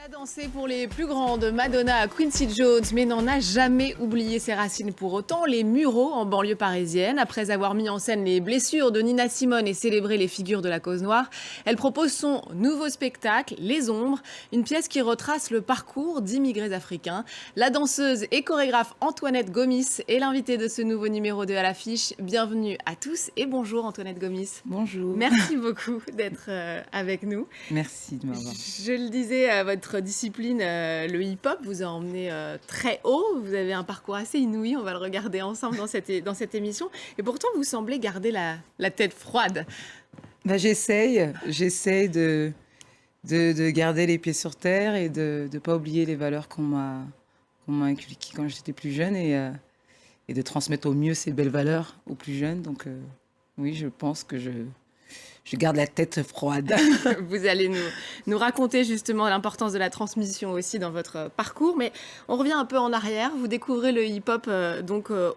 Elle a dansé pour les plus grandes, Madonna à Quincy Jones, mais n'en a jamais oublié ses racines pour autant. Les Mureaux en banlieue parisienne, après avoir mis en scène les blessures de Nina Simone et célébré les figures de la cause noire, elle propose son nouveau spectacle, Les Ombres, une pièce qui retrace le parcours d'immigrés africains. La danseuse et chorégraphe Antoinette Gomis est l'invitée de ce nouveau numéro de À l'affiche. Bienvenue à tous et bonjour Antoinette Gomis. Bonjour. Merci beaucoup d'être avec nous. Merci de m'avoir. Je le disais, votre discipline, le hip-hop, vous a emmené très haut. Vous avez un parcours assez inouï. On va le regarder ensemble dans cette émission. Et pourtant, vous semblez garder la tête froide. Bah, j'essaye de garder les pieds sur terre et de ne pas oublier les valeurs qu'on m'a inculquées quand j'étais plus jeune et de transmettre au mieux ces belles valeurs aux plus jeunes. Donc oui, je pense que je garde la tête froide. Vous allez nous raconter justement l'importance de la transmission aussi dans votre parcours. Mais on revient un peu en arrière. Vous découvrez le hip-hop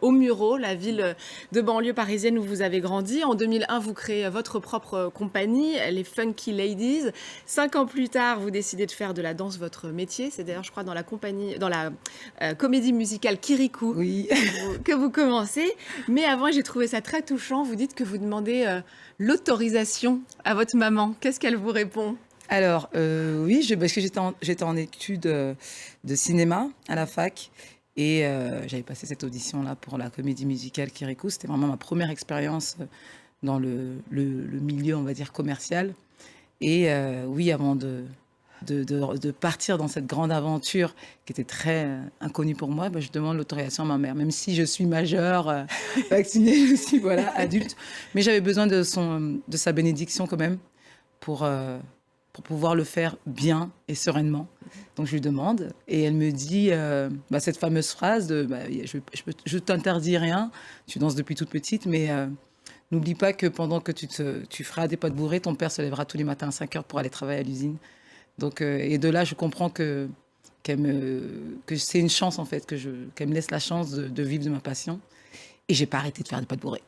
aux Mureaux, la ville de banlieue parisienne où vous avez grandi. En 2001, vous créez votre propre compagnie, les Funky Ladies. 5 ans plus tard, vous décidez de faire de la danse votre métier. C'est d'ailleurs, je crois, dans la comédie musicale Kirikou Oui. que vous commencez. Mais avant, j'ai trouvé ça très touchant. Vous dites que vous demandez l'autorisation à votre maman. Qu'est-ce qu'elle vous répond? Alors, oui, parce que j'étais en études de cinéma à la fac et j'avais passé cette audition-là pour la comédie musicale Kirikou. C'était vraiment ma première expérience dans le milieu, on va dire, commercial. Et oui, avant de partir dans cette grande aventure qui était très inconnue pour moi, je demande l'autorisation à ma mère, même si je suis majeure, vaccinée, je suis adulte. Mais j'avais besoin de sa bénédiction quand même pour pouvoir le faire bien et sereinement. Donc je lui demande et elle me dit cette fameuse phrase de je t'interdis rien, tu danses depuis toute petite, mais n'oublie pas que pendant que tu feras des pas de bourrée, ton père se lèvera tous les matins à 5 heures pour aller travailler à l'usine. Donc, et de là, je comprends que c'est une chance, en fait, qu'elle me laisse la chance de vivre de ma passion. Et j'ai pas arrêté de faire des pas de bourrée.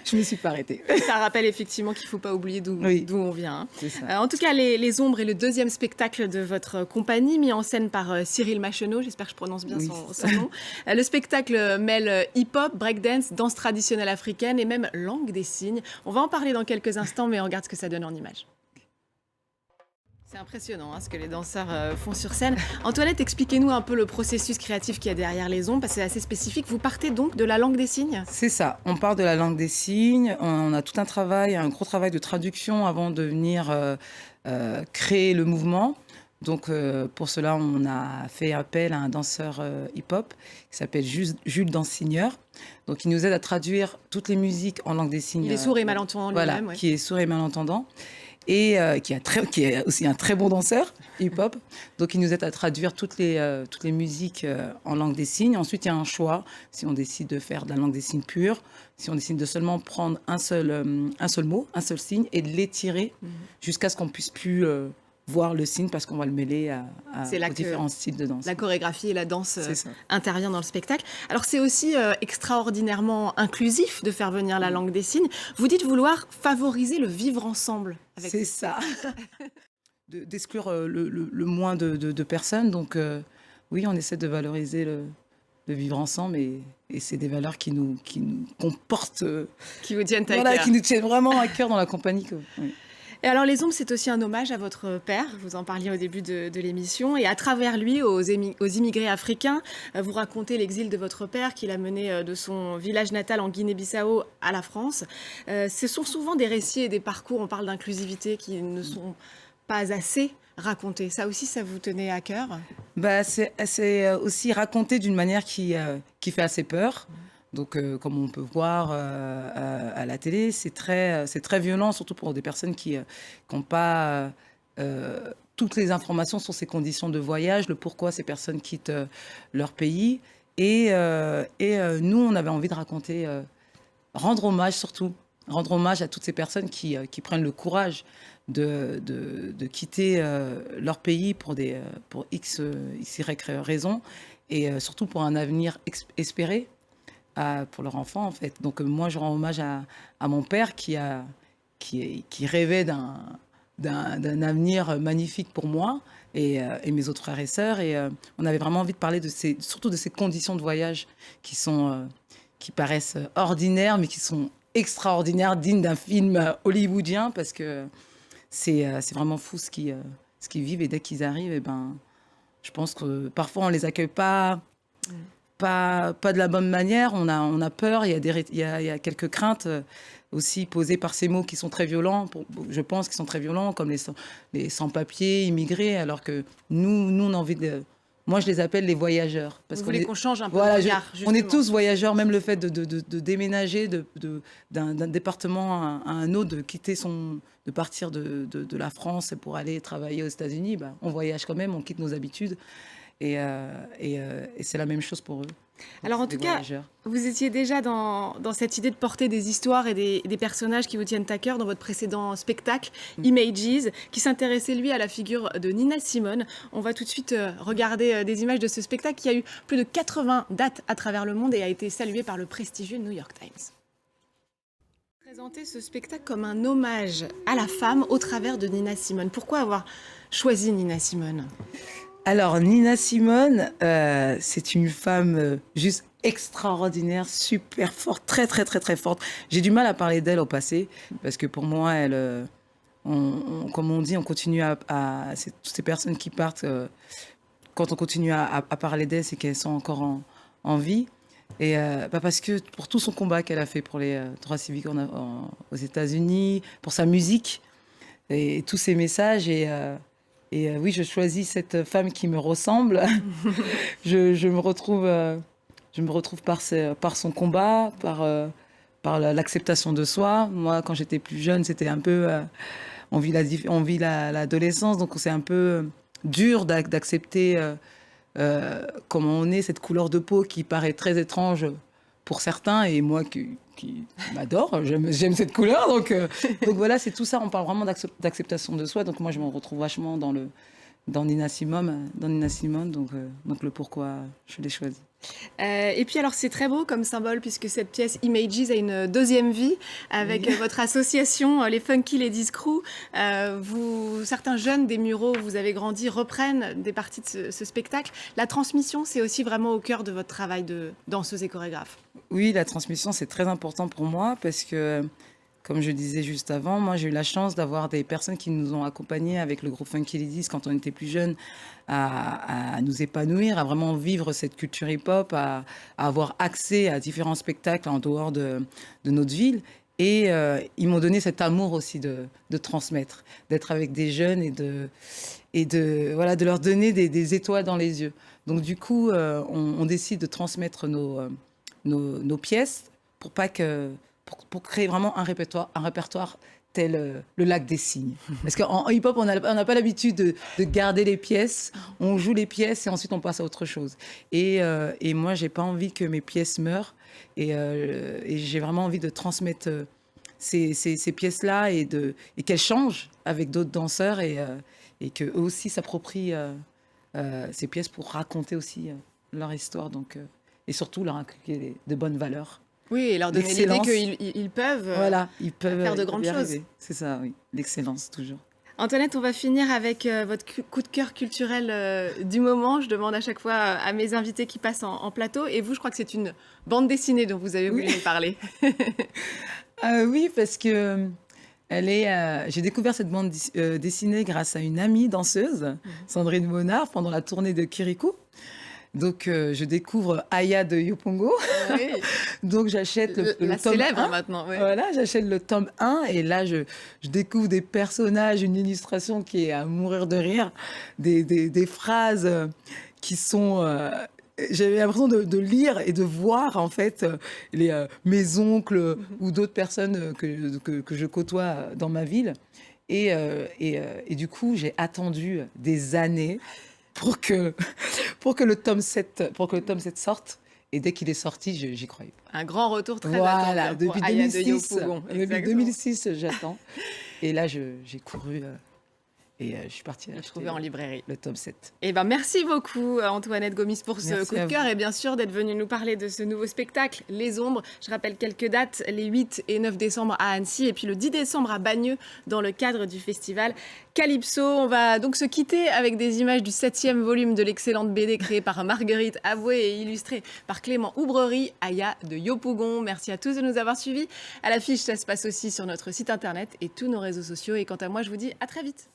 Je me suis pas arrêtée. Ça rappelle effectivement qu'il faut pas oublier d'où on vient. Hein. C'est ça. En tout cas, les Ombres est le deuxième spectacle de votre compagnie, mis en scène par Cyril Macheneau. J'espère que je prononce bien son nom. Le spectacle mêle hip-hop, breakdance, danse traditionnelle africaine et même langue des signes. On va en parler dans quelques instants, mais on regarde ce que ça donne en images. C'est impressionnant ce que les danseurs font sur scène. Antoinette, expliquez-nous un peu le processus créatif qu'il y a derrière les ombres, parce que c'est assez spécifique. Vous partez donc de la langue des signes? C'est ça, on part de la langue des signes. On a tout un gros travail de traduction avant de venir créer le mouvement. Donc pour cela, on a fait appel à un danseur hip-hop qui s'appelle Jules Dansigneur. Donc il nous aide à traduire toutes les musiques en langue des signes. Il est sourd et malentendant lui-même. Qui est sourd et malentendant. Et qui est aussi un très bon danseur hip-hop. Donc, il nous aide à traduire toutes les musiques en langue des signes. Ensuite, il y a un choix, si on décide de faire de la langue des signes pure, si on décide de seulement prendre un seul mot, un seul signe, et de l'étirer jusqu'à ce qu'on puisse plus voir le signe, parce qu'on va le mêler aux différents styles de danse. La chorégraphie et la danse intervient dans le spectacle. Alors, c'est aussi extraordinairement inclusif de faire venir la langue des signes. Vous dites vouloir favoriser le vivre ensemble. C'est ça. D'exclure le moins de personnes. Donc, oui, on essaie de valoriser le vivre ensemble et c'est des valeurs qui nous comportent. Qui vous tiennent à cœur. Qui nous tiennent vraiment à cœur dans la compagnie. Oui. Et alors, Les Ombres, c'est aussi un hommage à votre père. Vous en parliez au début de l'émission. Et à travers lui, aux immigrés africains, vous racontez l'exil de votre père qui l'a mené de son village natal en Guinée-Bissau à la France. Ce sont souvent des récits et des parcours, on parle d'inclusivité, qui ne sont pas assez racontés. Ça aussi, ça vous tenait à cœur? C'est aussi raconté d'une manière qui fait assez peur. Donc, comme on peut voir à la télé, c'est très violent, surtout pour des personnes qui n'ont pas toutes les informations sur ces conditions de voyage, le pourquoi ces personnes quittent leur pays. Et nous, on avait envie de raconter, rendre hommage à toutes ces personnes qui prennent le courage de quitter leur pays pour X, Y raisons, et surtout pour un avenir espéré. Pour leur enfant, en fait. Donc moi, je rends hommage à mon père qui rêvait d'un avenir magnifique pour moi et mes autres frères et sœurs. Et on avait vraiment envie de parler surtout de ces conditions de voyage qui paraissent ordinaires, mais qui sont extraordinaires, dignes d'un film hollywoodien, parce que c'est vraiment fou ce qu'ils vivent. Et dès qu'ils arrivent, eh ben, je pense que parfois on les accueille pas de la bonne manière. On a peur. Il y a quelques craintes aussi posées par ces mots qui sont très violents. Je pense qu'ils sont très violents, comme les sans-papiers, immigrés, alors que nous, on a envie de... Moi, je les appelle les voyageurs. Vous voulez qu'on change un peu voilà, de regard, on est justement. tous voyageurs, même le fait de déménager d'un département à un autre, de partir de la France pour aller travailler aux États-Unis. Bah, on voyage quand même, on quitte nos habitudes. Et c'est la même chose pour eux. Donc, Alors en c'est tout des cas, voyageurs. vous étiez déjà dans cette idée de porter des histoires et des personnages qui vous tiennent à cœur dans votre précédent spectacle, Images, qui s'intéressait lui à la figure de Nina Simone. On va tout de suite regarder des images de ce spectacle qui a eu plus de 80 dates à travers le monde et a été salué par le prestigieux New York Times. Présenter ce spectacle comme un hommage à la femme au travers de Nina Simone. Pourquoi avoir choisi Nina Simone ? Alors, Nina Simone, c'est une femme juste extraordinaire, super forte, très, très, très, très forte. J'ai du mal à parler d'elle au passé, parce que pour moi, comme on dit, on continue c'est toutes ces personnes qui partent, quand on continue à parler d'elle, c'est qu'elles sont encore en vie. Et parce que pour tout son combat qu'elle a fait pour les droits civiques aux États-Unis, pour sa musique et tous ses messages. Et oui, je choisis cette femme qui me ressemble. Je me retrouve par son combat, par l'acceptation de soi. Moi, quand j'étais plus jeune, c'était un peu... on vit l'adolescence, donc c'est un peu dur d'accepter comment on est, cette couleur de peau qui paraît très étrange pour certains, et moi qui m'adore, j'aime cette couleur, donc voilà, c'est tout ça, on parle vraiment d'acceptation de soi, donc moi je me retrouve vachement dans Nina Simone, donc le pourquoi je l'ai choisi. Et puis alors c'est très beau comme symbole puisque cette pièce Images a une deuxième vie avec votre association les Funky Ladies Crew. Certains jeunes des Mureaux où vous avez grandi reprennent des parties de ce spectacle. La transmission, c'est aussi vraiment au cœur de votre travail de danseuse et chorégraphe. Oui, la transmission, c'est très important pour moi parce que, comme je disais juste avant, moi j'ai eu la chance d'avoir des personnes qui nous ont accompagnés avec le groupe Funky Ladies quand on était plus jeunes à nous épanouir, à vraiment vivre cette culture hip-hop, à avoir accès à différents spectacles en dehors de notre ville. Et ils m'ont donné cet amour aussi de transmettre, d'être avec des jeunes et de leur donner des étoiles dans les yeux. Donc du coup, on décide de transmettre nos pièces pour créer vraiment un répertoire tel le lac des cygnes. Parce qu'en hip-hop, on n'a pas l'habitude de garder les pièces. On joue les pièces et ensuite on passe à autre chose. Et moi, j'ai pas envie que mes pièces meurent. Et j'ai vraiment envie de transmettre ces pièces-là et qu'elles changent avec d'autres danseurs et qu'eux aussi s'approprient ces pièces pour raconter aussi leur histoire. Donc, et surtout leur inculquer de bonnes valeurs. Oui, et leur donner l'idée qu'ils peuvent, ils peuvent faire de grandes choses. C'est ça, oui. L'excellence, toujours. Antoinette, on va finir avec votre coup de cœur culturel du moment. Je demande à chaque fois à mes invités qui passent en plateau. Et vous, je crois que c'est une bande dessinée dont vous avez voulu nous parler. Oui, parce que j'ai découvert cette bande dessinée grâce à une amie danseuse, Sandrine Monard, pendant la tournée de Kirikou. Donc, je découvre Aya de Yopongo. Oui. Donc, j'achète le tome 1. Célèbre maintenant. Oui. Voilà, j'achète le tome 1 et là, je découvre des personnages, une illustration qui est à mourir de rire, des phrases qui sont... j'avais l'impression de lire et de voir, en fait, mes oncles ou d'autres personnes que je côtoie dans ma ville. Et du coup, j'ai attendu des années pour que le tome 7 sorte. Et dès qu'il est sorti, j'y croyais pas. Un grand retour très attendu pour depuis 2006, j'attends. Et là, j'ai couru Et je suis partie acheter Trouvé en librairie. le tome 7. Eh ben, merci beaucoup, Antoinette Gomis, pour ce Merci coup de à cœur et bien sûr d'être venue nous parler de ce nouveau spectacle, Les Ombres. Je rappelle quelques dates, les 8 et 9 décembre à Annecy et puis le 10 décembre à Bagneux dans le cadre du festival Calypso. On va donc se quitter avec des images du 7e volume de l'excellente BD créée par Marguerite Avoué et illustrée par Clément Oubrerie, Aya de Yopougon. Merci à tous de nous avoir suivis. À l'affiche, ça se passe aussi sur notre site internet et tous nos réseaux sociaux. Et quant à moi, je vous dis à très vite.